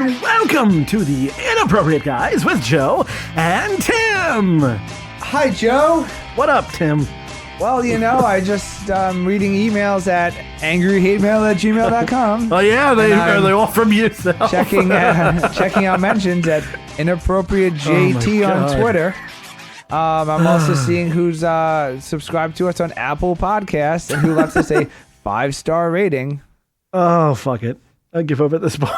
and welcome to the Inappropriate Guys with Joe and Tim. Hi, Joe. What up, Tim? Well, I just reading emails at angryhatemail@gmail.com. Oh yeah, they're all from you. So. Checking out mentions at Inappropriate JT on Twitter. I'm also seeing who's subscribed to us on Apple Podcasts and who left us a 5-star rating. Oh, fuck it. I give up at this point.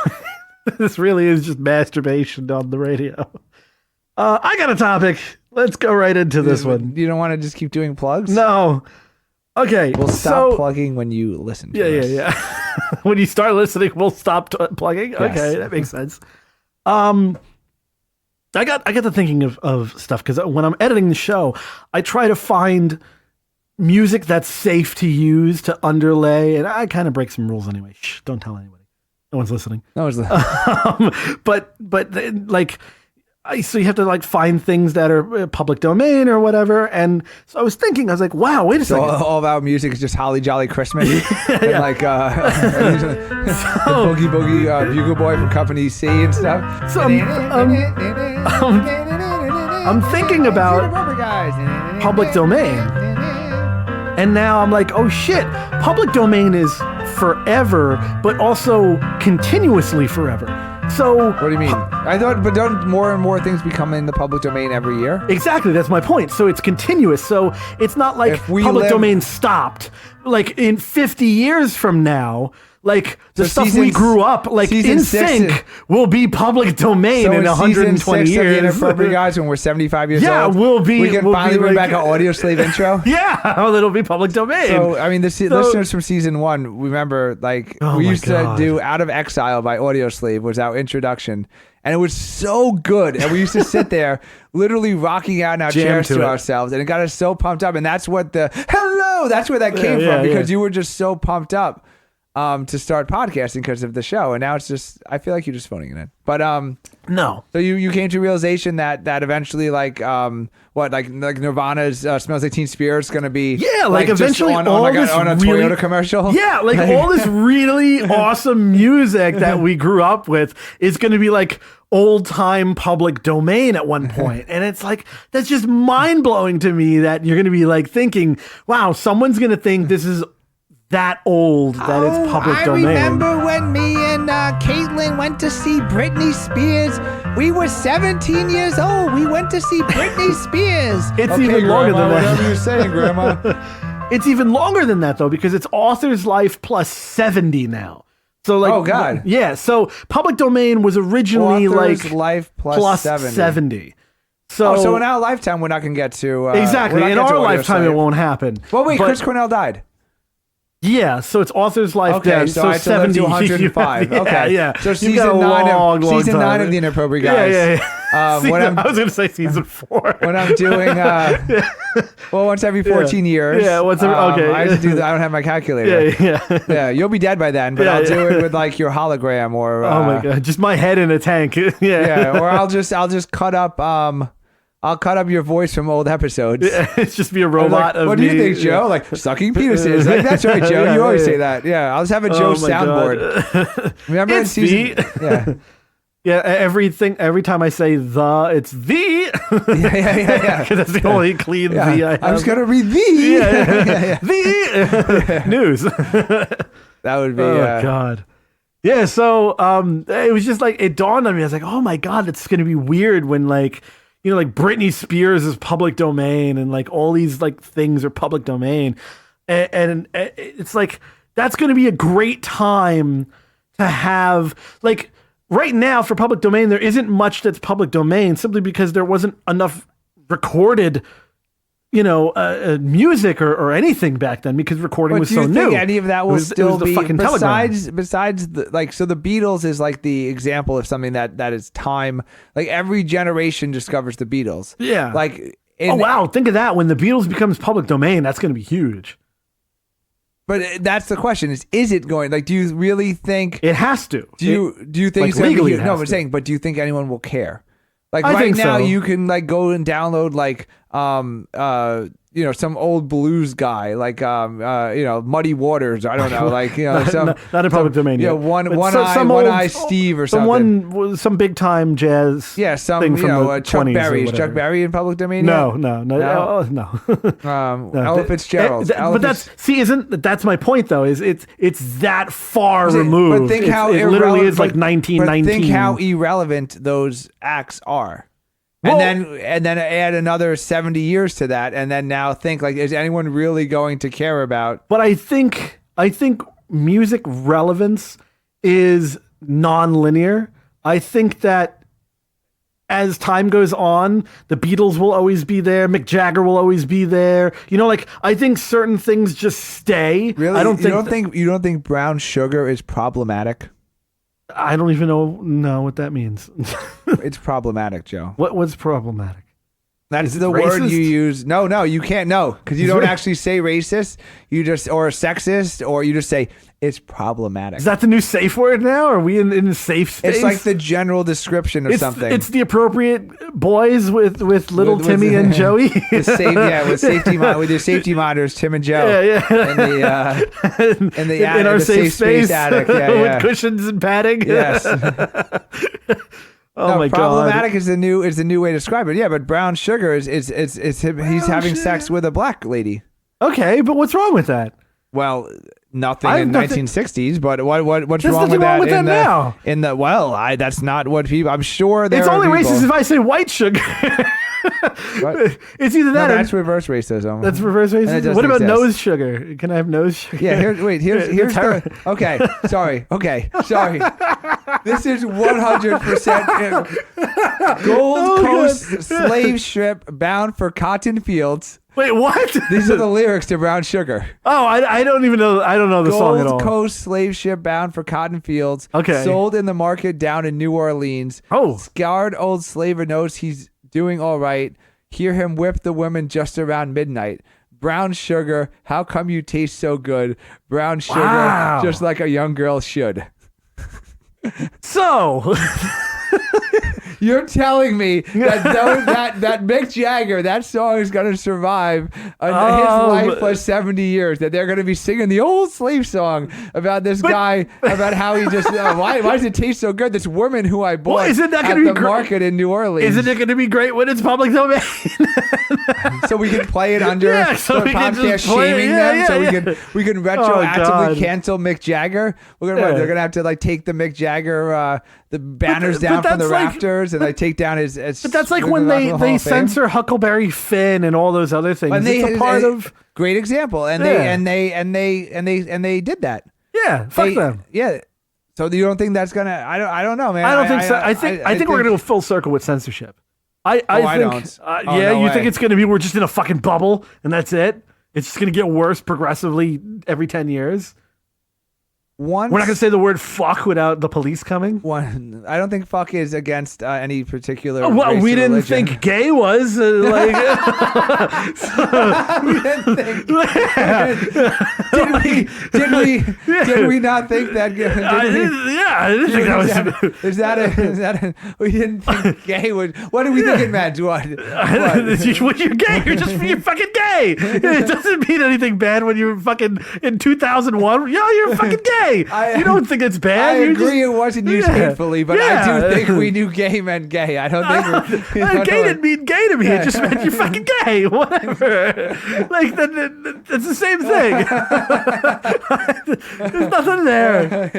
This really is just masturbation on the radio. I got a topic. Let's go right into this one. You don't want to just keep doing plugs? No. Okay. We'll stop plugging when you listen to us. Yeah. When you start listening, we'll stop plugging. Yes. Okay, that makes sense. I got to thinking of stuff because when I'm editing the show, I try to find music that's safe to use to underlay, and I kind of break some rules anyway. Shh, don't tell anybody. No one's listening. No one's listening. But like, so you have to like find things that are public domain or whatever. And so I was thinking, I was like, wow, wait a second. All of our music is just Holly Jolly Christmas. And like Boogie Boogie Bugle Boy from Company C and stuff. So I'm thinking about public domain. And now I'm like, oh shit, public domain is forever, but also continuously forever. So what do you mean? I thought, but don't more and more things become in the public domain every year? Exactly, that's my point. So it's continuous. So it's not like public domain stopped. Like in 50 years from now, like the stuff we grew up, like In Sync will be public domain in 120 years. Of the Inappropriate Guys, when we're 75 years old, we can finally bring back an Audio Slave intro. Yeah, it'll be public domain. So I mean, the listeners from season 1 remember, like we used to do "Out of Exile" by Audio Slave was our introduction, and it was so good. And we used to sit there, literally rocking out in our chairs to ourselves, and it got us so pumped up. And that's what that's where that came from, because you were just so pumped up to start podcasting because of the show. And now it's just, I feel like you're just phoning it in. But no. So you came to a realization that eventually like Nirvana's Smells Like Teen Spirit is going to be like eventually on a Toyota commercial. Yeah, like all this really awesome music that we grew up with is going to be like old time public domain at one point. And it's like, that's just mind blowing to me that you're going to be like thinking, wow, someone's going to think this is that old that it's public domain. I remember when me and Caitlin went to see Britney Spears. We were 17 years old. We went to see Britney Spears. It's even longer than that. Whatever you're saying, Grandma. It's even longer than that, though, because it's author's life plus 70 now. So like, oh God, yeah. So public domain was originally author's life plus 70. So in our lifetime, we're not going to get to exactly. In our lifetime, it won't happen. Well, wait, Chris Cornell died. Yeah, so it's author's life. Okay, then, so 70 to 105. Okay, yeah. So season 9 of the Inappropriate Guys. Yeah. I was going to say season 4. When I'm doing, once every 14 years. Yeah, okay. I have to do that. I don't have my calculator. Yeah. You'll be dead by then, but I'll do it with like your hologram or. Oh my God, just my head in a tank. Yeah, or I'll just cut up. I'll cut up your voice from old episodes. Yeah, it's just be a robot of what do you think, Joe? Like sucking penises. Like, that's right, Joe. You always say that. Yeah, I'll just have a Joe soundboard. Remember in season? Yeah. Yeah, every time I say it's the. Yeah. Because that's the only clean the I have. I'm just going to read the. The news. That would be. Oh, God. Yeah, so it was just like, it dawned on me. I was like, oh my God, it's going to be weird when like, like Britney Spears is public domain and like all these like things are public domain. And it's like, that's going to be a great time to have like right now for public domain. There isn't much that's public domain simply because there wasn't enough recorded, music or anything back then because recording was so new. Do you think any of that will still be besides so the Beatles is like the example of something that is time, like every generation discovers the Beatles. Yeah. Like wow, think of that. When the Beatles becomes public domain, that's going to be huge. But that's the question: is it going? Like, do you really think it has to? Do you think like legally? No, I'm saying, but do you think anyone will care? Like I right think now, so. you can like go and download like some old blues guy like Muddy Waters. I don't know, like not in public domain. One eye Steve or something. Some big time jazz. Yeah, thing from the Chuck 20s Berry. Is Chuck Berry in public domain? No. No. Ella Fitzgerald. But that's my point though. Is it's that far removed. But think how it literally is like 1919. But think how irrelevant those acts are. And then add another 70 years to that, and then now think like, is anyone really going to care about? But I think music relevance is non-linear. I think that as time goes on, the Beatles will always be there. Mick Jagger will always be there. I think certain things just stay. Really, you don't think Brown Sugar is problematic? I don't even know what that means. It's problematic, Joe. What's problematic? That's the word you use. No, you can't. No, because you don't actually say racist. You just or sexist, or you just say it's problematic. Is that the new safe word now? Are we in a safe space? It's like the general description of something. It's the appropriate boys with little Timmy and Joey. With your safety monitors, Tim and Joe. Yeah. In our safe space attic. With cushions and padding. Yes. Oh my god! Problematic is the new way to describe it. Yeah, but Brown Sugar is him. He's having sex with a black lady. Okay, but what's wrong with that? Well, nothing in 1960s. But what's wrong with that now? That's not what people. I'm sure there. It's only people. Racist if I say white sugar. It's either that or that's reverse racism. That's reverse racism. What about nose sugar? Can I have nose sugar? Yeah. Here's the. Okay. Sorry. This is 100% Gold Coast slave ship bound for cotton fields. Wait, what? These are the lyrics to Brown Sugar. Oh, I don't even know. I don't know the song at all. Gold Coast slave ship bound for cotton fields. Okay. Sold in the market down in New Orleans. Oh. Scarred old slaver knows he's doing all right. Hear him whip the women just around midnight. Brown Sugar, how come you taste so good? Brown Sugar, just like a young girl should. So... You're telling me that Mick Jagger, that song is going to survive his life plus 70 years, that they're going to be singing the old slave song about this guy, about how he just, why does it taste so good? This woman who I bought at the market in New Orleans. Isn't it going to be great when it's public domain? So we can play it under podcast shaming them. So we can retroactively cancel Mick Jagger. They're going to have to take the Mick Jagger, the banners down from the rafters, and take down his. But that's like when they censor Huckleberry Finn and all those other things. It's a part of great example, and they did that. Yeah, fuck them. Yeah. So you don't think that's gonna? I don't know, man. I don't think so. I think we're gonna go full circle with censorship. I think. You think it's gonna be we're just in a fucking bubble and that's it? It's just gonna get worse progressively every 10 years. We're not gonna say the word fuck without the police coming. I don't think fuck is against any particular. Well, we didn't religion. Think gay was we didn't think. Did we not think that? I didn't think that was. Is that? We didn't think gay would. What did we think it meant? What? When you're gay, you're fucking gay. It doesn't mean anything bad when you're fucking in 2001. You're fucking gay. You don't think it's bad. I agree it wasn't used hatefully, but I do think we knew gay meant gay. I don't think gay didn't mean gay to me. It just meant you're fucking gay. Whatever. It's the same thing. There's nothing there.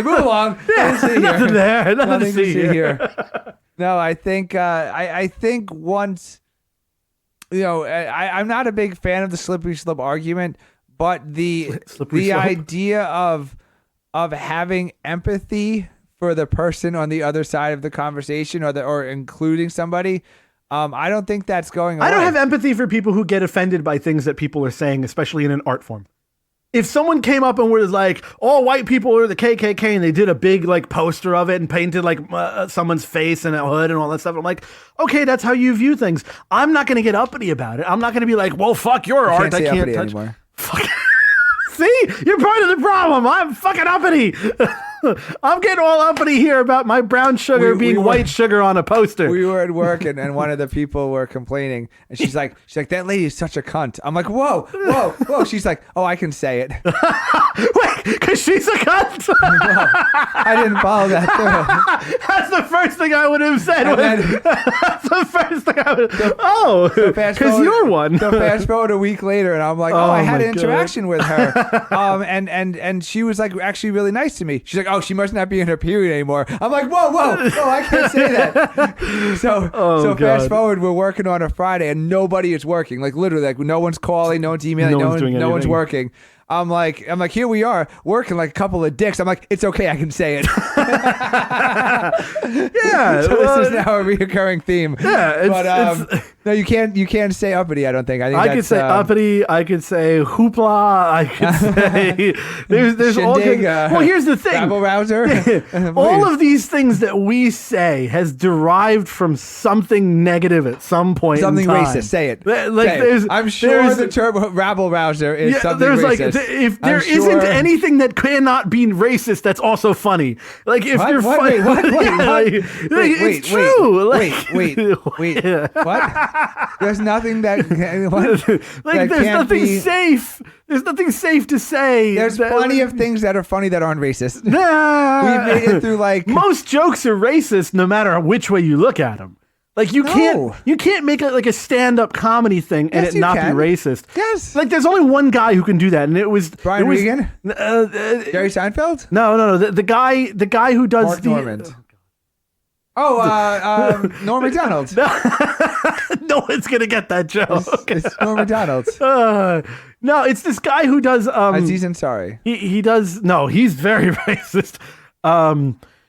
Move along. Nothing there. Nothing to see here. No, I think once, I'm not a big fan of the slippery slope argument. But the idea of having empathy for the person on the other side of the conversation or including somebody, I don't think that's going away. I don't have empathy for people who get offended by things that people are saying, especially in an art form. If someone came up and was like, all white people are the KKK, and they did a big poster of it and painted someone's face and a hood and all that stuff, I'm like, okay, that's how you view things. I'm not going to get uppity about it. I'm not going to be like, well, fuck your art. I can't touch anymore. Fuck. See, you're part of the problem. I'm fucking uppity. I'm getting all uppity here about my brown sugar being white sugar on a poster. We were at work and one of the people were complaining, and she's like, that lady is such a cunt. I'm like, whoa. She's like, oh, I can say it. Wait, because she's a cunt? No, I didn't follow that through. That's the first thing I would have said. That's the first thing I would have. Because you're one. So fast forward a week later, and I'm like, I had an interaction with her. And she was like actually really nice to me. She's like, oh, she must not be in her period anymore. I'm like, whoa, I can't say that. So fast forward, we're working on a Friday and nobody is working. Like literally, like no one's calling, no one's emailing, no one's working. I'm like, here we are working like a couple of dicks. I'm like, it's okay, I can say it. Yeah. So this is now a reoccurring theme. Yeah. No, you can't say uppity. I don't think. I could say uppity. I could say hoopla. I could say there's all. Well, here's the thing. Rabble rouser. All of these things that we say has derived from something negative at some point. Something in time. racist. Say it. I'm sure the term rabble rouser is something racist. If there isn't anything that cannot be racist, that's also funny. Like if you're funny, it's true. Wait. What? There's nothing that there's nothing safe. There's nothing safe to say. There's plenty of things that are funny that aren't racist. Nah. We've made it through most jokes are racist no matter which way you look at them. Like you can't make a stand-up comedy thing and it not be racist. Yes. Like there's only one guy who can do that, and it was Brian Regan, Jerry Seinfeld. No. The guy who does Mark Normand. Norm Macdonald. No one's gonna get that joke. It's Norm Macdonald. No, it's this guy who does. Aziz Ansari. He does. No, he's very racist.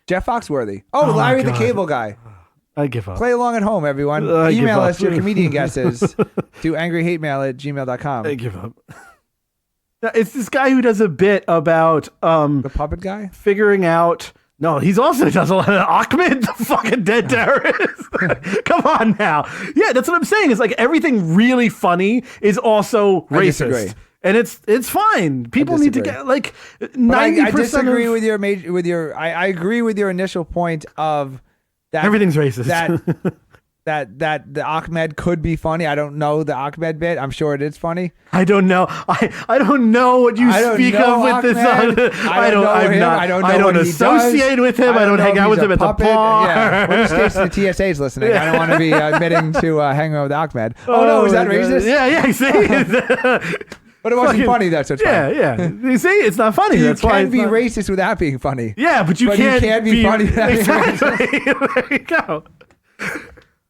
Jeff Foxworthy. Larry the Cable Guy. I give up. Play along at home, everyone. Email us your comedian guesses to angryhatemail@gmail.com. I give up. It's this guy who does a bit about the puppet guy figuring out. No, he's also does a lot of Ahmed, the fucking dead terrorist. Come on now. Yeah, that's what I'm saying. It's like everything really funny is also racist. I disagree. And it's fine. People need to get 90%. I disagree with your I agree with your initial point of that everything's racist. That the Ahmed could be funny. I don't know the Ahmed bit. I'm sure it is funny. I don't know. I don't know what you speak of with this. I don't associate with him. I don't hang out with him at the bar. Yeah. Well, in case the TSA is listening, I don't want to be admitting to hanging out with Ahmed. Oh no, is that racist? Yeah. See. But it wasn't funny, that's what's funny. Yeah. You see, it's not funny. You can be racist without being funny. Yeah, but you can't be funny without being racist. There you go.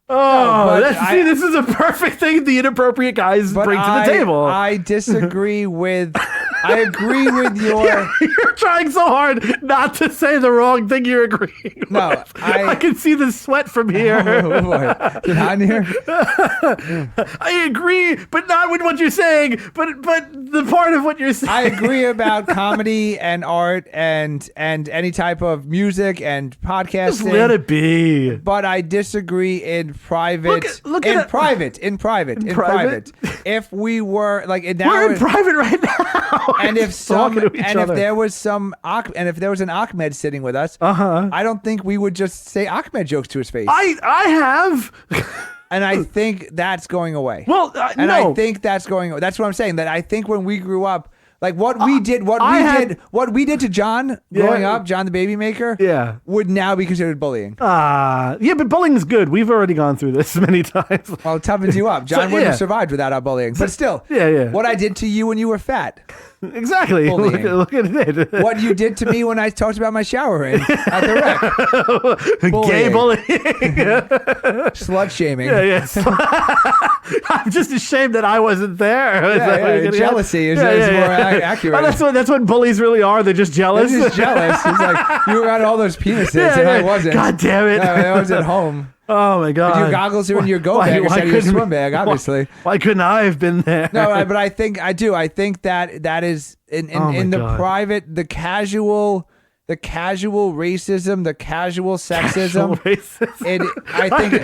See, this is a perfect thing the inappropriate guys bring to the table. I disagree with. I agree with your. Yeah, you're trying so hard not to say the wrong thing you're agreeing with. I can see the sweat from here. Is it hot in here? I agree, but not with what you're saying. But the part of what you're saying. I agree about comedy and art and any type of music and podcasting. Just let it be. But I disagree in private. In private. If we were we're in private right now. And if there was an Ahmed sitting with us, I don't think we would just say Ahmed jokes to his face. I have. And I think that's going away. Well, no. I think that's going away. That's what I'm saying. That I think when we grew up, like what we did to John growing up, John the Baby Maker, would now be considered bullying. Yeah, but bullying is good. We've already gone through this many times. Well, it toughens you up. John wouldn't have survived without our bullying. But still, what I did to you when you were fat. Exactly. Look at it. What you did to me when I talked about my showering at the rec. Gay bullying. Slut shaming. Yeah. I'm just ashamed that I wasn't there. Jealousy is more accurate. That's what bullies really are. They're just jealous. They're just jealous. It's like, you were around all those penises and I wasn't. God damn it. I was at home. Oh my God! But your goggles are in your go bag instead of your swim bag, obviously. Why couldn't I have been there? No, but I think I do. I think that is in the private, the casual racism, the casual sexism. I think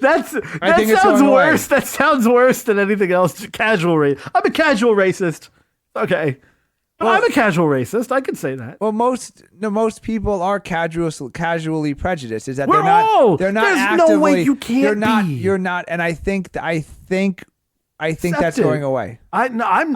that sounds worse. That sounds worse than anything else. Casual race. I'm a casual racist. Okay. I'm a casual racist. I could say that. Well, most people are casually prejudiced. Is that We're all. they're not There's actively. no way you can't You're not. be. You're not. And I think that's Accept going it. away. I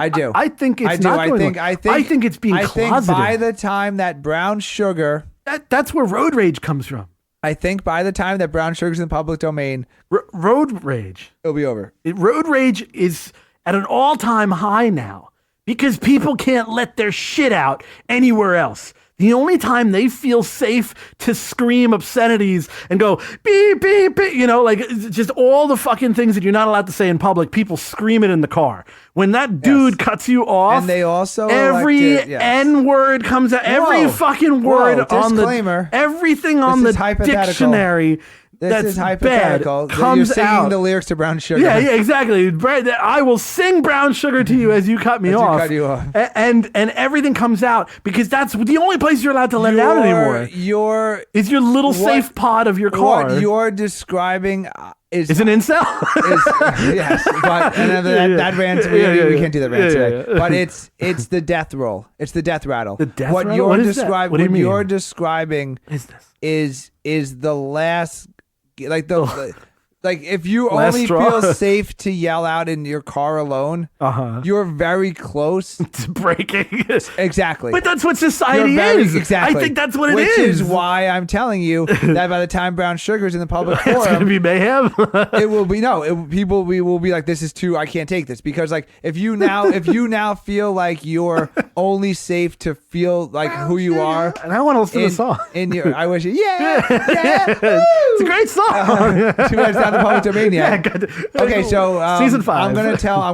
do. I think it's I do. not I going think. away. I think. I think it's being closeted. I think by the time that brown sugar. That's where road rage comes from. I think by the time that brown sugar's in the public domain, road rage. it'll be over. Road rage is at an all-time high now because people can't let their shit out anywhere else. The only time they feel safe to scream obscenities and go beep, beep, beep, like just all the fucking things that you're not allowed to say in public, people scream it in the car. When that dude cuts you off, and they also every N-word comes out, every fucking word on disclaimer. Everything on the dictionary. This is hypothetical. Bad, comes You're singing out. the lyrics to Brown Sugar. Yeah, exactly. I will sing Brown Sugar to you as you cut me off. Cut you off. And everything comes out because that's the only place you're allowed to let it out anymore. Is your little safe pod of your car. What you're describing is an incel. Yes, but that rant we can't do that rant today. But it's the death roll. It's the death rattle. The death what rattle? You're what describing. What do you mean? You're describing is the last. Like like if you only feel safe to yell out in your car alone, you're very close to breaking. Exactly. But that's what society is. Exactly. I think that's what it is. is. Which is why I'm telling you that by the time Brown Sugar's in the public forum, it's going to be mayhem. It will be we will be like, this is too. I can't take this because like if you now feel like you're only safe to feel like who you are, and I want to listen to the song. I wish it's a great song. Too bad it's not the public domain yet. Okay, so season 5. I'm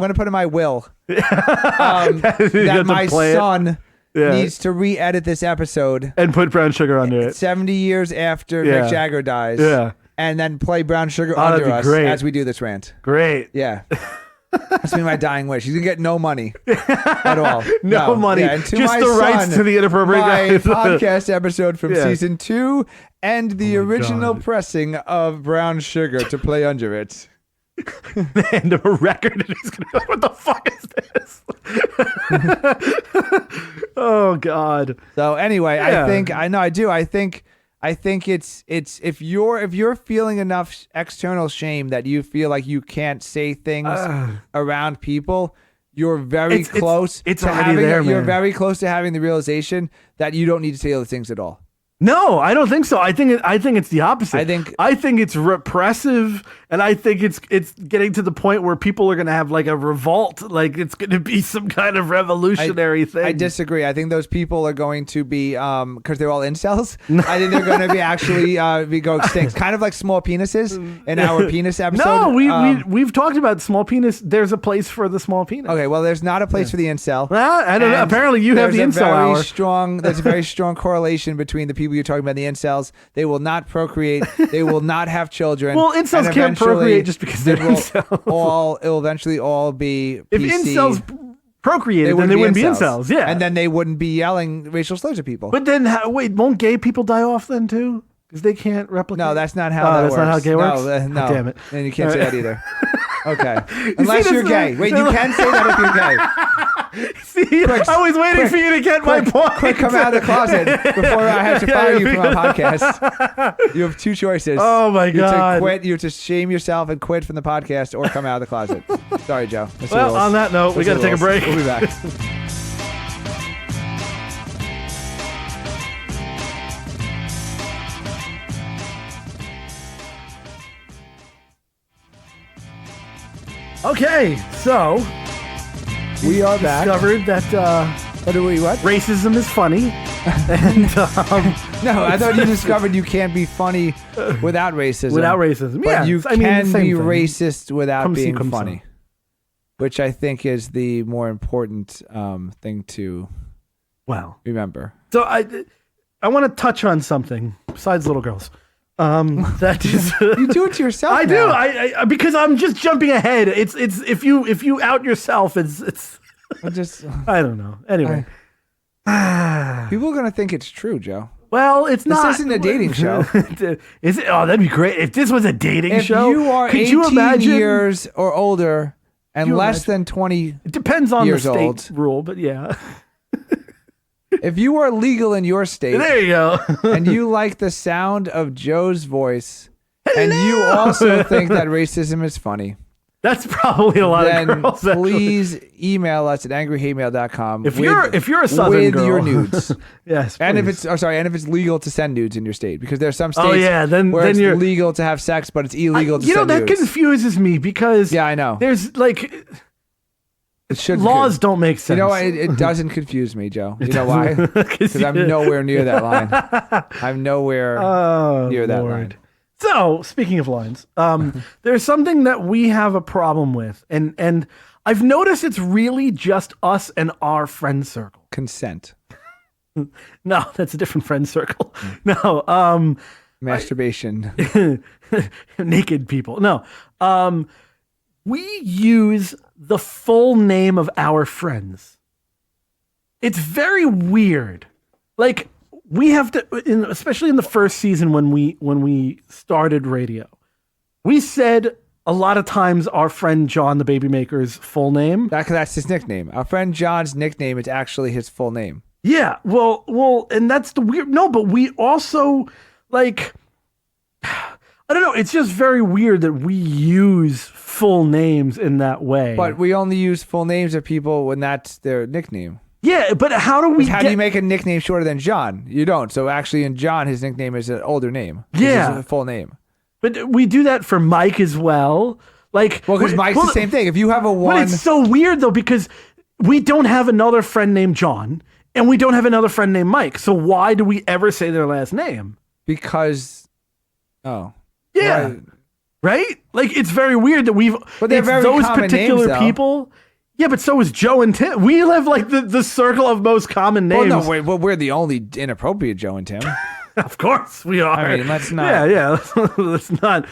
gonna put in my will that my son needs to re-edit this episode and put Brown Sugar under it 70 years after Mick Jagger dies. And then play Brown Sugar under us as we do this rant. Great. Yeah. That's been my dying wish. He's gonna get no money at all. No money. Yeah, and just the rights to the Inappropriate my guys. podcast episode from season 2 and the original pressing of Brown Sugar to play under it. And a record, and he's gonna go, what the fuck is this? Oh God. So anyway, I think it's if you're feeling enough external shame that you feel like you can't say things around people, you're very close. You're very close to having the realization that you don't need to say those things at all. No, I don't think so. I think it's the opposite. I think it's repressive, and I think it's getting to the point where people are going to have like a revolt, like it's going to be some kind of revolutionary thing. I disagree. I think those people are going to be because they're all incels. I think they're going to be actually go extinct, kind of like small penises in our penis episode. No, we've talked about small penis. There's a place for the small penis. Okay, well, there's not a place for the incel. Well, I don't know. Apparently, you have the incel hour. There's a very strong correlation between the people you're talking about, the incels. They will not procreate. They will not have children. Well, incels can't procreate just because they're incels. It'll eventually all be PC. If incels procreated, then they wouldn't be incels. Yeah, and then they wouldn't be yelling racial slurs at people. But then, won't gay people die off then too? Because they can't replicate. No, that's not how that works. That's not how gay works? No. Damn it. And you can't say that either. Okay. Unless you're gay. Wait, you can say that if you're gay. See, I was waiting for you to get my point. Quick, come out of the closet before I have to fire you from our podcast. You have two choices. Oh my God. You have to quit. You have to shame yourself and quit from the podcast or come out of the closet. Sorry, Joe. Well, on that note, we got to take a break. We'll be back. Okay, so we are back. Discovered that what? Racism is funny. And no, I thought you discovered you can't be funny without racism. Without racism, but you can be racist without being funny, which I think is the more important thing to remember. So I want to touch on something besides little girls. That is you do it to yourself. I do. I because I'm just jumping ahead. It's if you out yourself, it's I don't know. Anyway, people are gonna think it's true, Joe. Well, it's not. This isn't a dating show. Is it? Oh, that'd be great if this was a dating show. If you are 18 years or older and less than 20, it depends on the state rule, but yeah. If you are legal in your state There you go. and you like the sound of Joe's voice, and you also think that racism is funny, That's probably a lot then of girls. please email us at angryhatemail.com. If you're a Southern with girl. your nudes. Yes, And if please. it's legal to send nudes in your state, because there's some states then where it's you're legal to have sex, but it's illegal to send that nudes. confuses me because Yeah, I know. there's like It should laws don't make sense. You know what? It doesn't confuse me, Joe. You know why? Because I'm nowhere near that line. I'm nowhere near that line. So, speaking of lines, there's something that we have a problem with, and I've noticed it's really just us and our friend circle. Consent. No, that's a different friend circle. No, Masturbation. naked people. No, we use the full name of our friends. It's very weird. Like, we have to, especially in the first season when we started radio, we said a lot of times our friend John the Baby Maker's full name. That's his nickname. Our friend John's nickname is actually his full name. Yeah, well, and that's the weird. No, but we also like. I don't know. It's just very weird that we use full names in that way. But we only use full names of people when that's their nickname. Yeah, but how do we? How do you make a nickname shorter than John? You don't. So actually, in John, his nickname is an older name. Yeah, his full name. But we do that for Mike as well. Like, well, because Mike's the same thing. If you have a one, but it's so weird though because we don't have another friend named John, and we don't have another friend named Mike. So why do we ever say their last name? Because, yeah, right. Like it's very weird that we've. But they're very those common particular names, people. Yeah, but so is Joe and Tim. We live like the circle of most common names. Well, no, we're the only inappropriate Joe and Tim. Of course we are. I mean, let's not. Yeah. Let's not.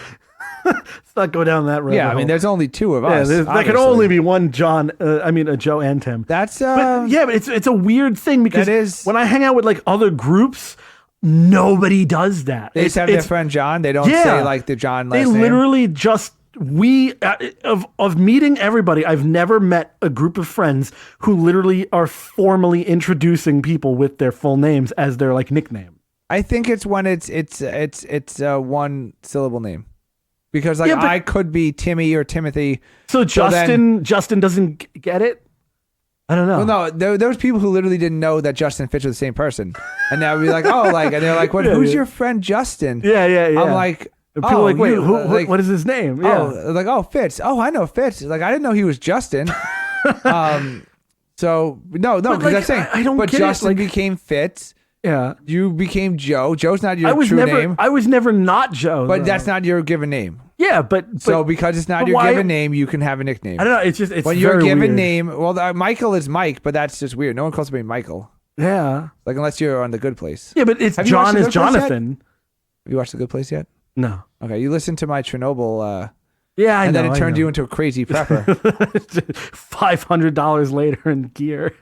Let's not go down that road. Yeah, I mean, there's only two of us. There can only be one John. A Joe and Tim. That's but it's a weird thing because that is, when I hang out with like other groups, nobody does that. They just have their friend John. They don't say like the John last name. They literally just. Of meeting everybody, I've never met a group of friends who literally are formally introducing people with their full names as their like nickname. I think it's when it's one syllable name, because like I could be Timmy or Timothy. So Justin doesn't get it. I don't know. Well, no, there was people who literally didn't know that Justin and Fitch were the same person, and now we'd be like, oh, like, and they're like, what? Who's your friend Justin? Yeah. I'm like. And people are like, wait, what is his name? Yeah. Fitz. Oh, I know Fitz. Like, I didn't know he was Justin. So no, because I'm saying, I don't but get Justin it. became Fitz. Yeah. You became Joe. Joe's not your true name. I was never not Joe. But that's not your given name. Yeah, but so because it's not your given name, you can have a nickname. I don't know. It's when your given name. Well, Michael is Mike, but that's just weird. No one calls me Michael. Yeah. Like unless you're on The Good Place. Yeah, but it's John is Jonathan. Have you watched The Good Place yet? No. Okay, you listened to my Chernobyl. Yeah, I know. And then it turned you into a crazy prepper. $500 later in gear.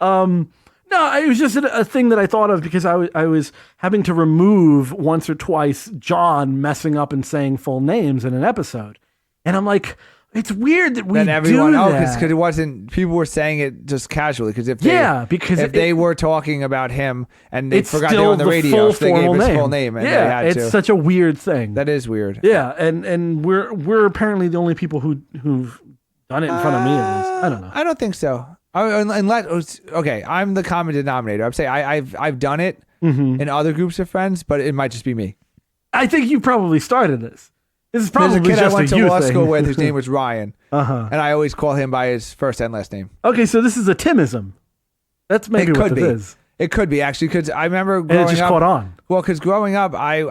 No, it was just a thing that I thought of because I was having to remove once or twice John messing up and saying full names in an episode, and I'm like, it's weird that we do that. Because it wasn't. People were saying it just casually. Because if they were talking about him and they forgot they were on the radio, so they gave his full name. And they had it's such a weird thing. That is weird. Yeah, and we're apparently the only people who've done it in front of me. At least I don't know. I don't think so. Unless I'm the common denominator. I'm saying I've done it in other groups of friends, but it might just be me. I think you probably started this. This is probably There's a kid just I went a to you law thing. school with. His name was Ryan, and I always call him by his first and last name. Okay, so this is a Timism. That's maybe what it is. It could be actually, because I remember growing up. And it just caught on. Well, because growing up, my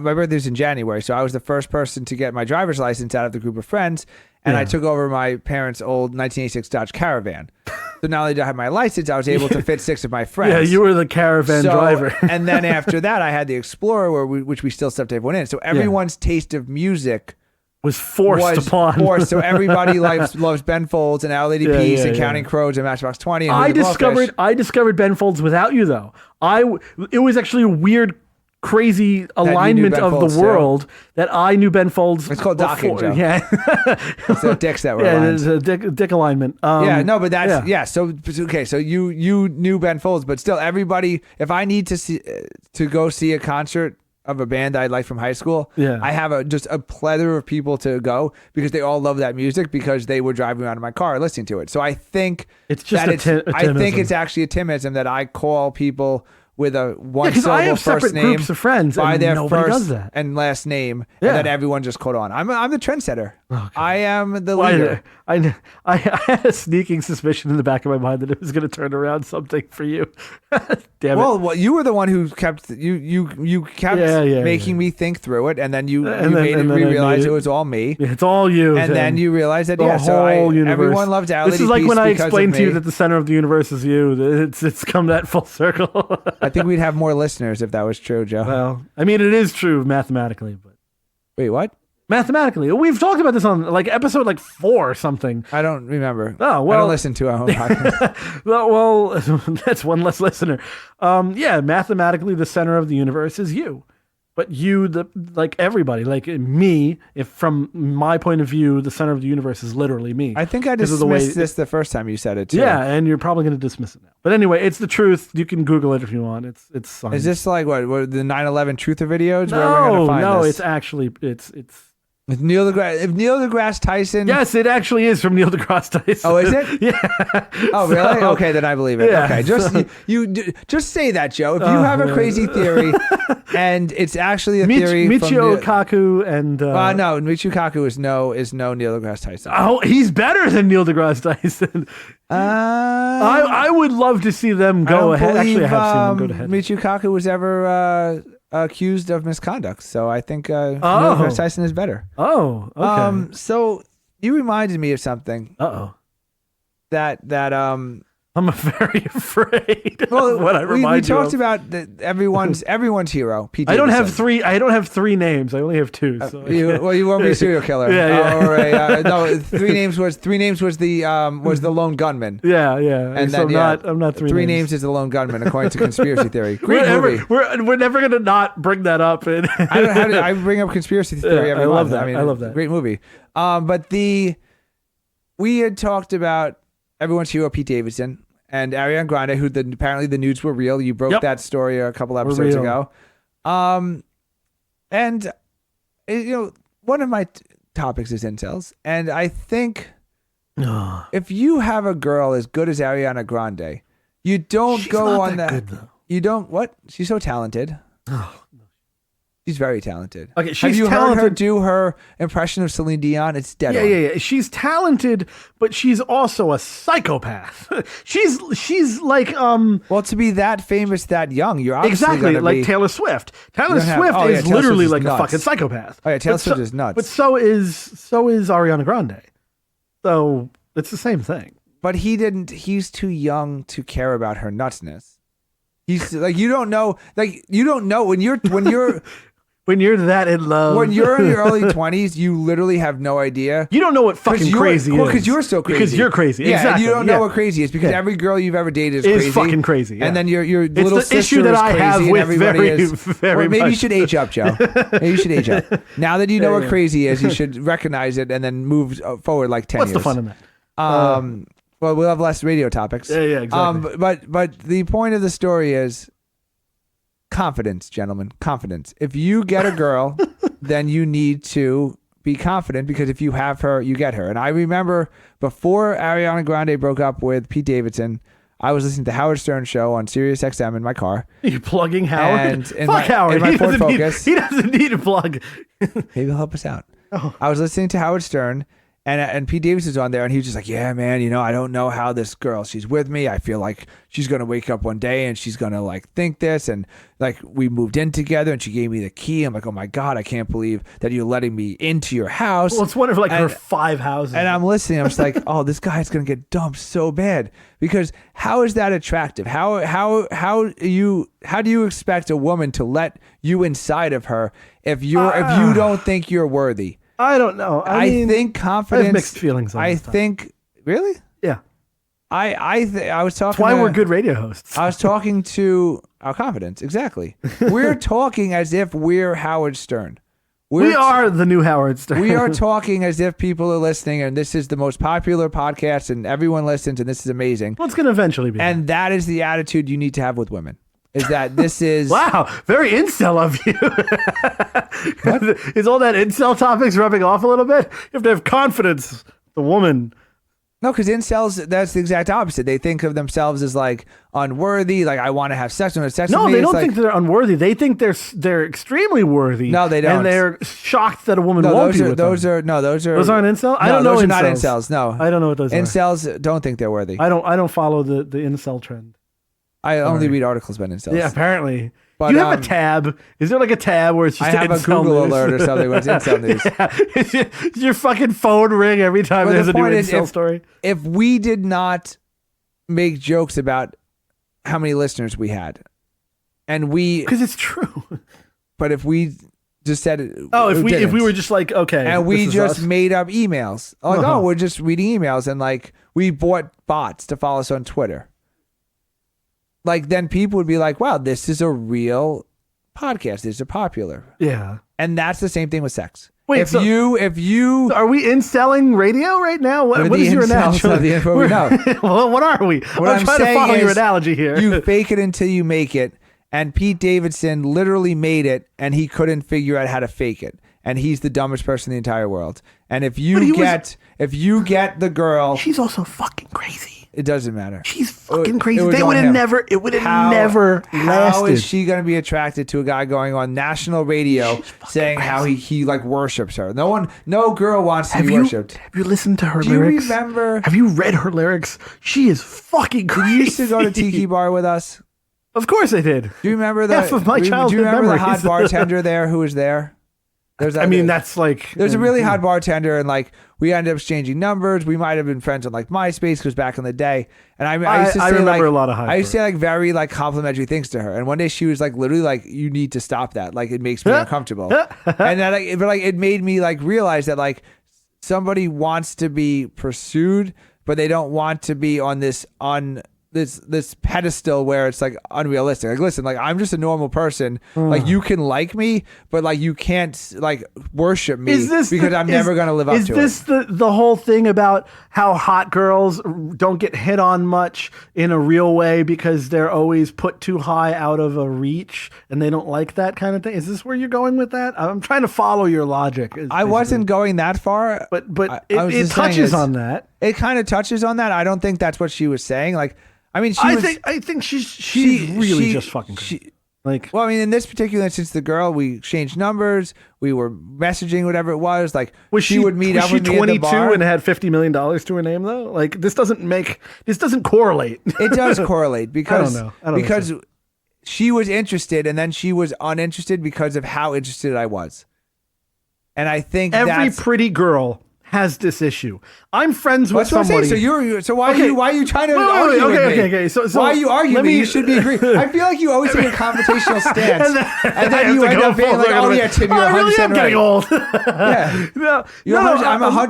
birthday's in January, so I was the first person to get my driver's license out of the group of friends, and I took over my parents' old 1986 Dodge Caravan. So not only did I have my license, I was able to fit 6 of my friends. Yeah, you were the caravan driver. And then after that, I had the Explorer, which we still stuffed everyone in. So everyone's taste of music was forced upon. So everybody loves Ben Folds and Our Lady Peace and Counting Crows and Matchbox 20. And I discovered Ben Folds without you though. It was actually a weird crazy alignment Ben of Folds the world that I knew Ben Folds. It's called docking, Joe. Yeah. It's the dicks that were Yeah, aligned. it's a dick alignment. Yeah, no, but that's yeah. So okay, so you knew Ben Folds, but still, everybody. If I need to go see a concert of a band I like from high school, Yeah. I have just a plethora of people to go because they all love that music because they were driving around in my car listening to it. So I think It's just that a I think Timism. it's actually a Timism that I call people with a one because I syllable have first separate name groups of friends by and their nobody first does that. and last name, Yeah. and then everyone just caught on. I'm the trendsetter. Okay. I am the Well, leader. I had a sneaking suspicion in the back of my mind that it was going to turn around something for you. Damn it. Well, you were the one who kept you kept making me think through it, and then you made me realize it was all me, It's all you. and Tim. then you realized that The whole universe. everyone loves Ality. This is like when I because explained of to you me. that the center of the universe is you. It's come that full circle. I think we'd have more listeners if that was true, Joe. Well, I mean, it is true mathematically, but Wait, what? mathematically, we've talked about this on like episode 4 or something. I don't remember. Oh, I well- don't listen to our own podcast. Well, that's one less listener. Yeah, mathematically, the center of the universe is you. But you, like everybody, like me, if from my point of view, the center of the universe is literally me. I think I Because of the way- dismissed this the first time you said it too. Yeah, and you're probably going to dismiss it now. But anyway, it's the truth. You can Google it if you want. It's science. Is this like what the 9/11 truther videos? Where are we gonna find No, this? it's actually it's. If Neil deGrasse Tyson. Yes, it actually is from Neil deGrasse Tyson. Oh, is it? Yeah. Oh, really? So- Okay, then I believe it. Yeah, Okay, just so- just say that, Joe. If you have a man. crazy theory, and it's actually a theory Michio from Kaku and no, Michio Kaku is no Neil deGrasse Tyson. oh, he's better than Neil deGrasse Tyson. I would love to see them go ahead. Actually, I have seen them go ahead. Michio Kaku was ever accused of misconduct, so I think Neil deGrasse Tyson is better. Oh, okay. So you reminded me of something Uh-oh. that I'm very afraid of well, what I we remind you talked of. about everyone's hero. Pete I don't Davidson. have I don't have 3 names. I only have 2. So You won't be a serial killer. Yeah. Or no, three names was the lone gunman. yeah. And so then, I'm not 3 Three names. names is the lone gunman according to conspiracy theory. Great movie. We're never gonna not bring that up. And I bring up conspiracy theory every I love month. that. I love that. Great movie. But we had talked about everyone's hero Pete Davidson and Ariana Grande, who apparently the nudes were real. You broke Yep. that story a couple episodes real. ago. And one of my topics is incels, and I think if you have a girl as good as Ariana Grande, you don't She's go not on that that. good, though. You don't what? She's so talented. Oh. She's very talented. Okay, Have she's you heard her talented. do her impression of Celine Dion? It's dead on. Yeah. She's talented, but she's also a psychopath. she's like Well, to be that famous that young, you're obviously exactly gonna like be, Taylor Swift. Taylor have- Swift oh, yeah, is Taylor literally Swift is like a nuts. fucking psychopath. Oh yeah, Taylor But Swift is nuts. But so is Ariana Grande. So it's the same thing. But he's too young to care about her nutsness. He's like you don't know when you're When you're that in love, when you're in your early 20s, you literally have no idea. you don't know what fucking crazy is. Well, because you're so crazy. Because you're crazy. Yeah, exactly. and you don't know yeah. what crazy is because Yeah. every girl you've ever dated is Is crazy. fucking crazy, yeah. And then your It's little the sister issue that is I crazy have and with everybody very, is. very Or maybe you much. should age up, Joe. Maybe you should age up. Now that you know Yeah, what yeah. crazy is, you should recognize it and then move forward like 10 What's years. the fun in that? Well, we'll have less radio topics. Yeah, exactly. But the point of the story is confidence, gentlemen. Confidence. If you get a girl, then you need to be confident because if you have her, you get her. And I remember before Ariana Grande broke up with Pete Davidson, I was listening to Howard Stern show on Sirius XM in my car. You're plugging Howard. And in Fuck my- Howard. in my he, Ford doesn't need, Focus. he doesn't need a plug. Maybe he'll help us out. Oh. I was listening to Howard Stern, and Pete Davis was on there, and he was just like, yeah, man, I don't know how this girl, she's with me. I feel like she's going to wake up one day, and she's going to, like, think this, and, like, we moved in together, and she gave me the key. I'm like, oh, my God, I can't believe that you're letting me into your house. Well, it's one of like her And- 5 houses. And I'm listening. I'm just like, oh, this guy's gonna get dumped so bad because how is that attractive? How do you expect a woman to let you inside of her if you don't think you're worthy? I don't know. I mean, think confidence. I have mixed feelings on I this topic. think really. Yeah. I was talking. That's why to- we're good radio hosts. I was talking to our confidence. Exactly. We're talking as if we're Howard Stern. We are the new Howard Stern. We are talking as if people are listening, and this is the most popular podcast, and everyone listens, and this is amazing. Well, it's going to eventually be. And that is the attitude you need to have with women. Is that this is... Wow, very incel of you. Is all that incel topics rubbing off a little bit? You have to have confidence. The woman... No, because incels, that's the exact opposite. They think of themselves as like unworthy, like I want to have sex with sex with me. No, they don't think they're unworthy. They think they're extremely worthy. No, they don't. And they're shocked that a woman won't be with them. Those aren't incels? I don't know. Those are incels. not incels. No, I don't know what those are. Incels don't think they're worthy. I don't follow the incel trend. I only read articles about incels. Yeah, apparently. But, you have a tab. Is there like a tab where it's just I have a Google alert or something when it's incel news. Yeah. Does your fucking phone ring every time there's a new incel story? If we did not make jokes about how many listeners we had, and because it's true. But if we just said it, if we were just like, okay, and we just made up emails, like we're just reading emails, and like we bought bots to follow us on Twitter. Like, then people would be like, wow, this is a real podcast. This is popular. Yeah. And that's the same thing with sex. Wait, if you are we inselling radio right now? What is your analogy? Well, what are we? I'm trying to follow your analogy here. You fake it until you make it. And Pete Davidson literally made it, and he couldn't figure out how to fake it. And he's the dumbest person in the entire world. And if you get the girl, she's also fucking crazy. It doesn't matter. She's fucking crazy. It would have never lasted. How is she going to be attracted to a guy going on national radio saying crazy. How he like worships her? No girl wants to be worshipped. Have you listened to her lyrics? Do you remember? Have you read her lyrics? She is fucking crazy. You used to go to Tiki Bar with us. Of course I did. Do you remember half of my childhood Do you remember memories. the hot bartender there who was there? There's a really hot bartender, and like we ended up exchanging numbers. We might have been friends on like MySpace because back in the day. And I used to say, remember a lot of hot. I used to say like very like complimentary things to her. And one day she was like literally like, "You need to stop that. Like it makes me uncomfortable." And then it made me like realize that like somebody wants to be pursued, but they don't want to be on this pedestal where it's like unrealistic. Like, listen, like I'm just a normal person. Like you can like me, but like you can't like worship me because I'm never going to live up to it. Is this the whole thing about how hot girls don't get hit on much in a real way because they're always put too high out of a reach and they don't like that kind of thing? Is this where you're going with that? I'm trying to follow your logic. I wasn't going that far, but it touches on that. It kind of touches on that. I don't think that's what she was saying. Like, I mean, I think she's really just fucking crazy. Well, I mean, in this particular instance, the girl, we exchanged numbers, we were messaging, whatever it was. Like, she would meet up with me at the bar. 22 and had $50 million to her name, though? Like, this doesn't correlate. It does correlate because I don't know. She was interested, and then she was uninterested because of how interested I was. And I think every pretty girl has this issue. I'm friends with somebody. So why are you trying to argue with me? Okay. So why are you arguing with me? You should be agreeing. I feel like you always take a confrontational stance, and then you end up being like, "Oh yeah, Tim, you're 100% right." Getting old. Yeah.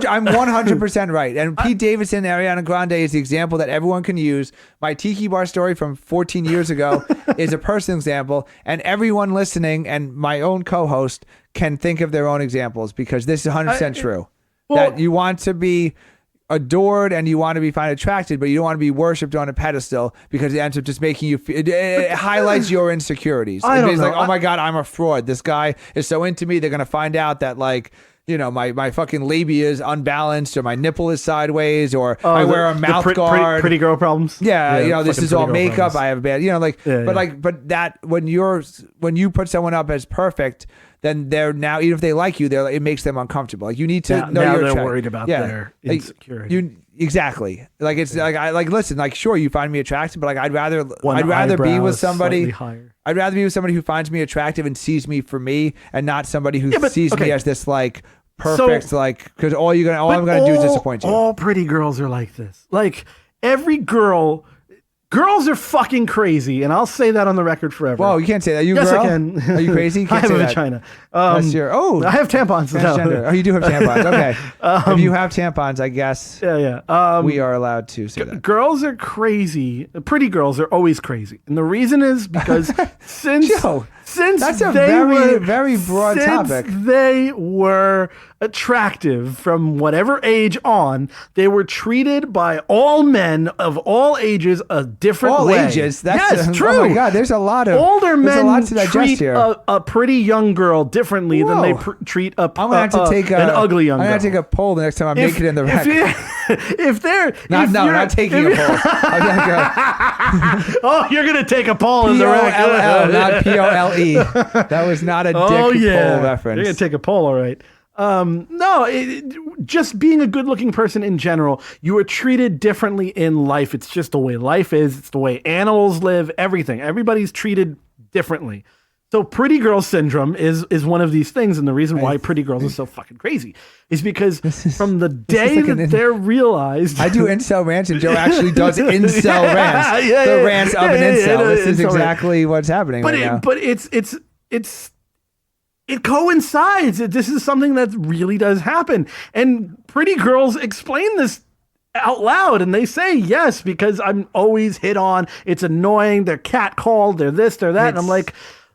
I'm 100% right. And Pete Davidson, Ariana Grande is the example that everyone can use. My Tiki Bar story from 14 years ago is a personal example, and everyone listening and my own co-host can think of their own examples because this is 100% true. That you want to be adored and you want to be found attracted, but you don't want to be worshipped on a pedestal because it ends up just making you it highlights your insecurities. It's like, oh my God, I'm a fraud. This guy is so into me. They're going to find out that like, you know, my fucking labia is unbalanced or my nipple is sideways or I wear a mouth guard. Pretty girl problems. Yeah, you know, this is all makeup. Problems. I have a bad, you know, like, but that when you put someone up as perfect, then they're now, even if they like you, it makes them uncomfortable. Like you need to know now they're worried about their insecurity. Exactly. Like it's like listen, like sure you find me attractive, but like I'd rather be with somebody. I'd rather be with somebody who finds me attractive and sees me for me, and not somebody who sees me as this like perfect because all I'm gonna do is disappoint you. All pretty girls are like this. Like every girl Girls are fucking crazy, and I'll say that on the record forever. Whoa, you can't say that. You yes, girl? I can. Are you crazy? You I can't have say a that. vagina. That's your, I have tampons. Transgender. No. Oh, you do have tampons. Okay. If you have tampons, I guess Yeah. we are allowed to say that. Girls are crazy. Pretty girls are always crazy, and the reason is because since That's a they very, were, very broad topic. They were attractive from whatever age on. They were treated by all men of all ages a different All way. ages. That's yes, true. Oh my God, there's a lot of older there's a men lot to digest treat here. a pretty young girl differently than they treat I'm gonna have to take an ugly young girl. I'm gonna take a poll the next time I'm naked in the rec. If they're not taking a poll. Oh, you're gonna take a poll in the rec. P-O-L-L, not P-O-L-E. That was not a dick poll reference. You're gonna take a poll, all right. No, just being a good-looking person in general, you are treated differently in life. It's just the way life is. It's the way animals live. Everything. Everybody's treated differently. So pretty girl syndrome is one of these things, and the reason why pretty girls are so fucking crazy is because from the day that they're realized. I do incel rants, and Joe actually does incel rants. The rants of an incel. This is exactly what's happening right now. But it coincides. This is something that really does happen. And pretty girls explain this out loud, and they say, yes, because I'm always hit on. It's annoying. They're catcalled. They're this, they're that. And I'm like,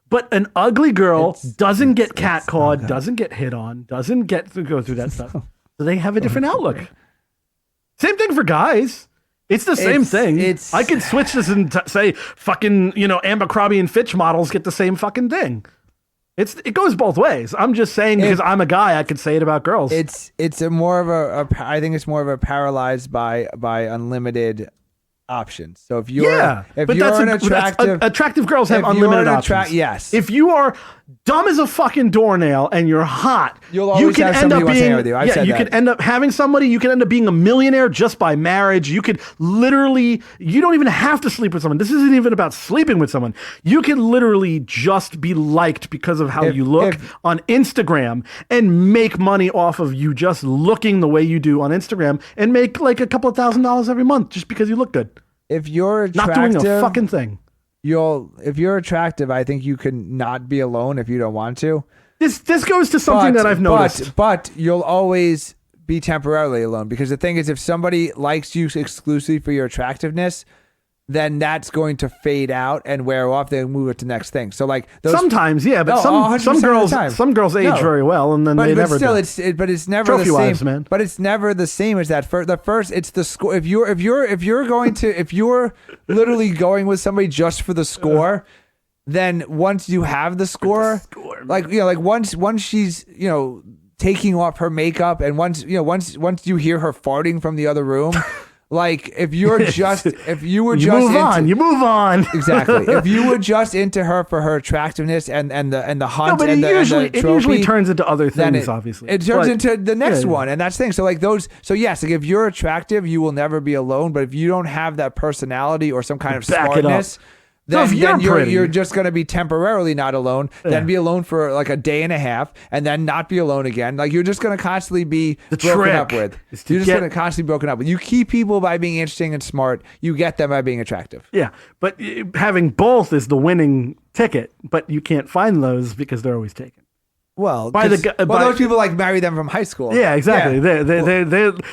but an ugly girl doesn't get catcalled, doesn't get hit on, doesn't get to go through that stuff. So they have a different outlook. Same thing for guys. It's the same thing. I could switch this and say fucking, Abercrombie and Fitch models get the same fucking thing. It goes both ways. I'm just saying because I'm a guy, I could say it about girls. It's more of I think it's more of a paralyzed by unlimited options. So if you're attractive girls have unlimited options. Yes. If you are dumb as a fucking doornail and you're hot, you'll always have somebody who wants to hang with you. You could end up having somebody. You could end up being a millionaire just by marriage. You could literally. You don't even have to sleep with someone. This isn't even about sleeping with someone. You can literally just be liked because of how you look on Instagram and make money off of you just looking the way you do on Instagram and make like a couple of $1,000s every month just because you look good. If you're attractive, not doing a fucking thing. If you're attractive, I think you can not be alone if you don't want to. This goes to something that I've noticed. But you'll always be temporarily alone, because the thing is, if somebody likes you exclusively for your attractiveness, then that's going to fade out and wear off. They move it to the next thing. So like sometimes, yeah, but some girls age very well, and then they never. But still, but it's never Trophy the same. wives, man. But it's never the same as that. The first, it's the score. If you're literally going with somebody just for the score, then once you have the score, once she's taking off her makeup, and once you hear her farting from the other room. Like if you were just you move on. Exactly. If you were just into her for her attractiveness and the hunt and the trophy, it usually turns into other things. Obviously, it turns into the next one, and that's the thing. So like those. So yes, like if you're attractive, you will never be alone. But if you don't have that personality or some kind of smartness. Then you're just going to be temporarily not alone, then be alone for like a day and a half, and then not be alone again. Like you're just going to constantly be broken up with. You're just going to constantly be broken up with. You keep people by being interesting and smart. You get them by being attractive. Yeah, but having both is the winning ticket. But you can't find those because they're always taken. Well, those people like marry them from high school. Yeah, exactly. Yeah.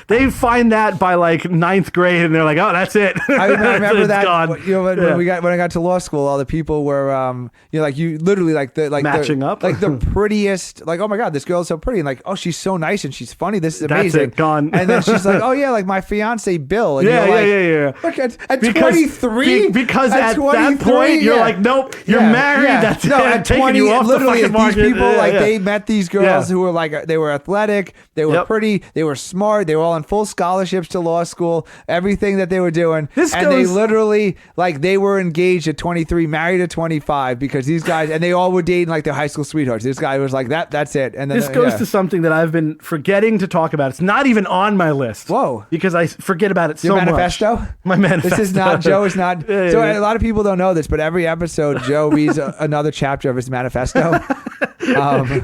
They find that by like ninth grade, and they're like, oh, that's it. I remember that. Gone. When I got to law school, all the people were matching up, like the prettiest. Like, oh my god, this girl's so pretty, and like, oh, she's so nice and she's funny. This is amazing. That's it, gone. And then she's like, oh yeah, like my fiance Bill. And yeah. Look at 23. Because at that point you're like, nope, you're married. That's it. I'm taking you off the fucking market. These people they met these girls who were like, they were athletic, they were pretty, they were smart, they were all on full scholarships to law school, everything that they were doing. They literally, like, they were engaged at 23, married at 25, because these guys, and they all were dating like their high school sweethearts. This guy was like, that's it. And then this goes to something that I've been forgetting to talk about. It's not even on my list. Whoa. Because I forget about it so much. Your manifesto? My manifesto. This is not, Joe is not. So a lot of people don't know this, but every episode, Joe reads another chapter of his manifesto.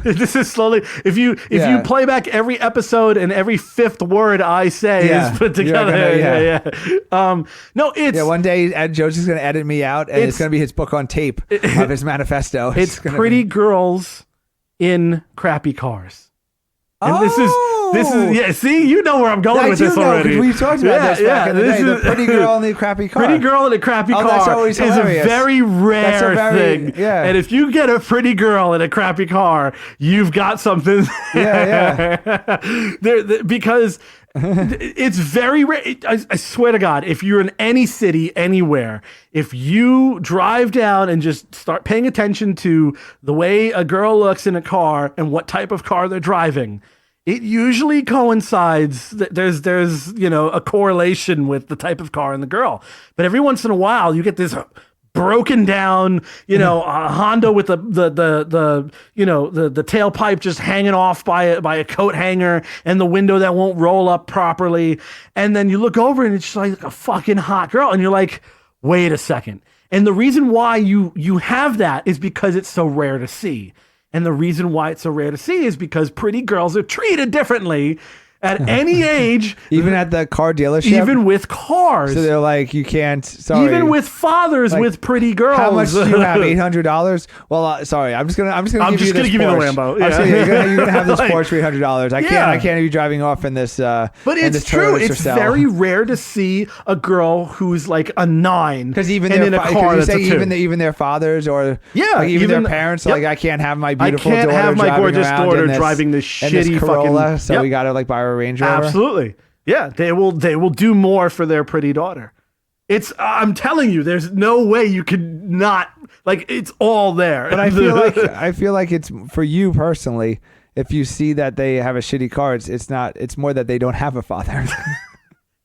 This is slowly. If you play back every episode and every fifth word I say is put together. No, it's one day Joe's just gonna edit me out, and it's gonna be his book on tape of his manifesto. It's pretty girls in crappy cars. And this is see, you know where I'm going with this already. We talked about this back in the day. The pretty girl in the crappy car. Pretty girl in a crappy car that's always is hilarious. a very rare thing. Yeah. And if you get a pretty girl in a crappy car, you've got something. Because it's very rare. I swear to God, if you're in any city, anywhere, if you drive down and just start paying attention to the way a girl looks in a car and what type of car they're driving, it usually coincides that there's a correlation with the type of car and the girl. But every once in a while, you get this broken down, a Honda with the tailpipe just hanging off by a coat hanger and the window that won't roll up properly. And then you look over and it's just like a fucking hot girl. And you're like, wait a second. And the reason why you have that is because it's so rare to see. And the reason why it's so rare to see is because pretty girls are treated differently at any age. Even at the car dealership? Even with cars. So they're like, you can't, sorry. Even with fathers with pretty girls. How much do you have? $800? Well, sorry, I'm just gonna give you this Porsche. Give you the Lambo. Yeah. You're gonna have this Porsche for $800. I can't be driving off in this. But it's true. It's very rare to see a girl who's like a 9 because even in a car that's a 2. even their fathers or even their parents. Like, I can't have my beautiful daughter. I can't have my gorgeous daughter driving this shitty Corolla. fucking. So we gotta buy her a Range Rover. Absolutely. Yeah, they will do more for their pretty daughter. I'm telling you, there's no way you could not, it's all there. But I feel like it's for you personally, if you see that they have a shitty car, it's more that they don't have a father.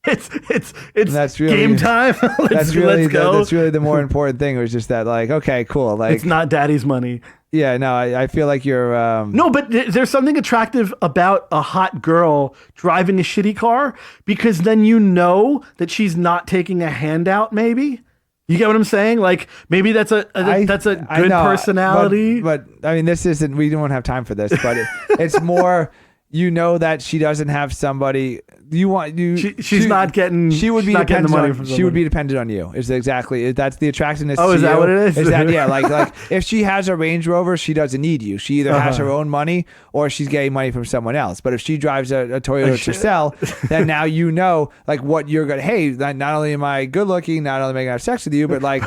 It's that's really, game time. let's go. That's really the more important thing. It was just that okay, cool. It's not daddy's money. Yeah, no, I feel like you're... No, but there's something attractive about a hot girl driving a shitty car because then you know that she's not taking a handout, maybe. You get what I'm saying? Like, maybe that's a good personality. But I mean, this isn't... We don't have time for this, but it's more... You know that she doesn't have somebody... She's not getting... She would be dependent on... She would be dependent on you. That's the attractiveness. Oh, is that what it is? Is that like if she has a Range Rover, she doesn't need you. She either has her own money or she's getting money from someone else. But if she drives a Toyota Tercel, then now you know what you're gonna. Hey, not only am I good looking, not only am I gonna have sex with you, but I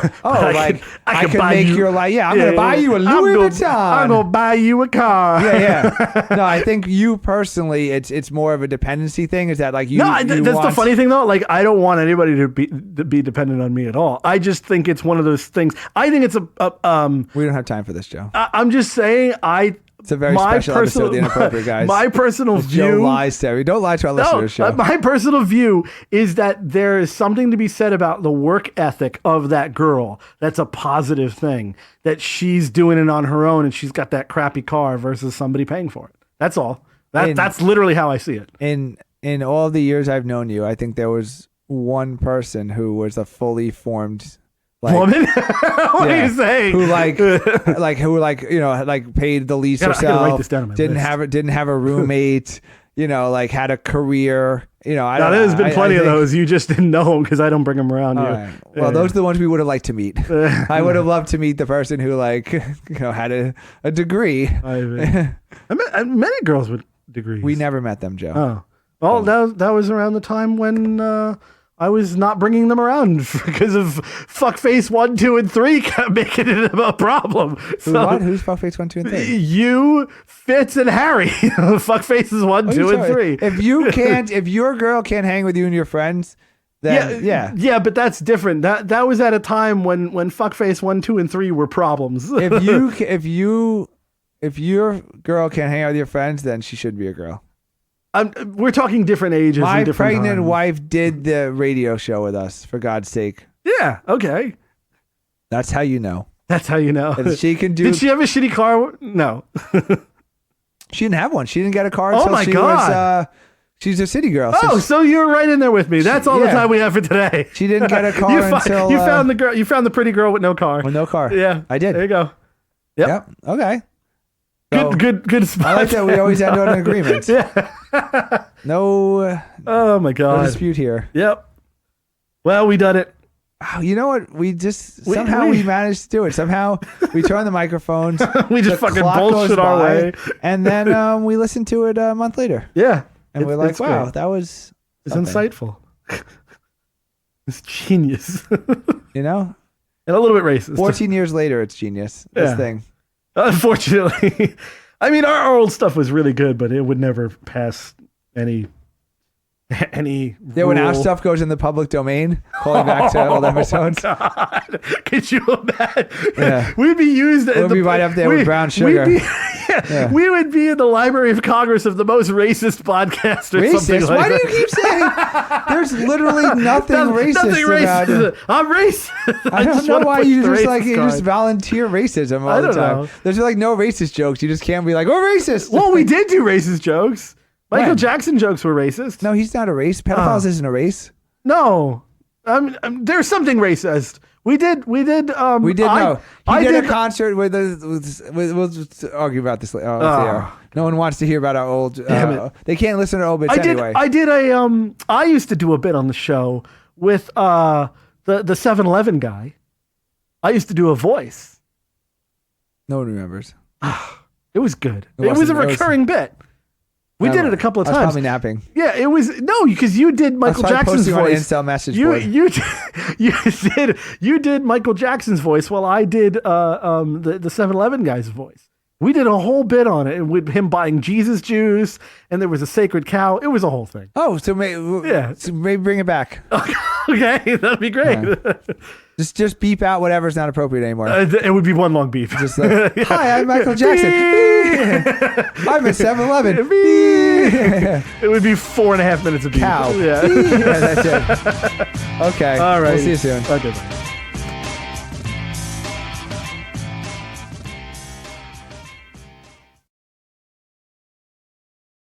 can make your life. Yeah, I'm gonna buy you a Louis Vuitton. I'm gonna buy you a car. Yeah. No, I think you personally, it's more of a dependency thing. Is that that's the funny thing though. I don't want anybody to be dependent on me at all. I just think it's one of those things. I think it's we don't have time for this, Joe. I'm just saying it's a very special episode of The Inappropriate Guys. My personal view... Joe lies to everybody. Don't lie to our listeners, Joe. My personal view is that there is something to be said about the work ethic of that girl. That's a positive thing. That she's doing it on her own and she's got that crappy car versus somebody paying for it. That's all. That's literally how I see it. In all the years I've known you, I think there was one person who was a fully formed woman. What are you saying? Who paid the lease herself. Didn't have a roommate. Had a career. There's been plenty of those. You just didn't know them because I don't bring them around you. Right. Well, those are the ones we would have liked to meet. I would have loved to meet the person who had a degree. I met many girls with degrees. We never met them, Joe. Oh. Well, that was around the time when I was not bringing them around because of fuckface 1, 2, and 3 kept making it a problem. Who's fuckface 1, 2, and 3? You, Fitz, and Harry. Fuckfaces 1, 2, and 3. If your girl can't hang with you and your friends, then yeah, but that's different. That was at a time when fuckface 1, 2, and 3 were problems. If your girl can't hang out with your friends, then she should be a girl. We're talking different ages. My and different pregnant times. wife did the radio show with us, for God's sake. Yeah, okay. That's how you know. That's how you know. And she can do... Did she have a shitty car? No. She didn't have one. She didn't get a car until she was... She's a city girl. So you're right in there with me. That's all the time we have for today. She didn't get a car until... You found the girl. You found the pretty girl with no car. With no car. Yeah. I did. There you go. Yep. Okay. Good spot. I like that we always end on an agreement. Yeah. No. Oh my No God. dispute here. Yep. Well, we done it. Oh, you know what? We managed to do it. Somehow we turn the microphones. We just the fucking clock bullshit goes our by, way. and then we listened to it a month later. Yeah. And we're like, it's wow, great. that was It's something. insightful. It's genius. You know? And a little bit racist. 14 years later, it's genius. This Yeah. thing. Unfortunately. I mean, our old stuff was really good, but it would never pass any Yeah, when our rule. stuff goes in the public domain, calling back to old episodes. God. Could you imagine? Yeah. We'd be used. We'll be right up there with brown sugar. We would be in the Library of Congress of the most racist podcast or something Racist? like Why that. do you keep saying there's literally nothing racist Nothing about racist. it? I'm racist. I don't just know wanna why push you the just racist you card. just volunteer racism all I the don't time. know. There's like no racist jokes. You just can't be like, we're racist. Well, we did do racist jokes. Michael When? Jackson jokes were racist. No, he's not a race. Pedophiles isn't a race. No. There's something racist. We did. We did know. He did a concert with we'll argue about this later. No one wants to hear about our old. They can't listen to old bits anyway. I used to do a bit on the show with the 7-Eleven guy. I used to do a voice. No one remembers. It was good. It was wasn't- a recurring bit. We did it a couple of I was times. probably napping. Yeah, it was because you did Michael Jackson's posting on an voice. Incel message board. You did Michael Jackson's voice while I did the 7-Eleven guy's voice. We did a whole bit on it with him buying Jesus juice, and there was a sacred cow. It was a whole thing. Oh, so maybe bring it back. Okay, that'd be great. Yeah. Just beep out whatever's not appropriate anymore. It would be one long beef. Just like, hi, I'm Michael Jackson. I'm at 7-Eleven. It would be 4.5 minutes of beef. Cow. Yeah. Yeah, that's it. Okay. All right. We'll see you soon. Okay. Bye.